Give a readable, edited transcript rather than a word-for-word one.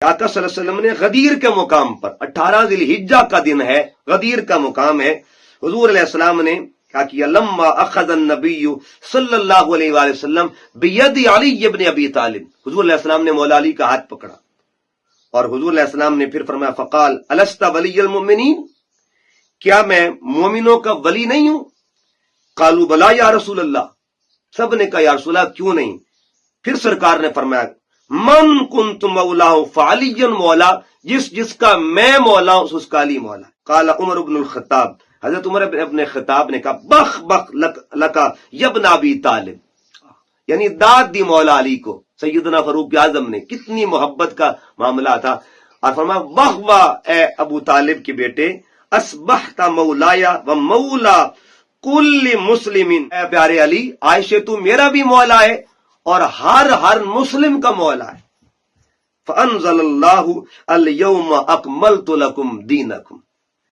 آقا صلی اللہ علیہ وسلم نے غدیر کے مقام پر 18 ذی الحجہ کا دن ہے، غدیر کا مقام ہے، حضور علیہ السلام نے کہا کہ لما اخذ النبی صلی اللہ علیہ وآلہ وسلم بید علی ابن ابی طالب، حضور علیہ السلام نے مولا علی کا ہاتھ پکڑا اور حضور علیہ السلام نے پھر فرمایا فقال الست ولی المؤمنین، کیا میں مومنوں کا ولی نہیں ہوں؟ قالوا بلا یا رسول اللہ، سب نے کہا یا رسول اللہ کیوں نہیں؟ پھر سرکار نے فرمایا من کنت مولا فعلی مولا، جس کا میں مولا ہوں اس کا علی مولا۔ قال عمر بن الخطاب، حضرت عمر ابن خطاب نے کہا بخ بخ لکا یبن ابی طالب، یعنی داد دی مولا علی کو۔ سیدنا فاروق اعظم نے کتنی محبت کا معاملہ تھا، اور فرمایا بخ واہ اے ابو طالب کے بیٹے، اصبحت مولایا و مولا کل مسلم، اے پیارے علی عائشہ تو میرا بھی مولا ہے اور ہر مسلم کا مولا ہے۔ فانزل اللہ الیوم اکملت لکم دینکم،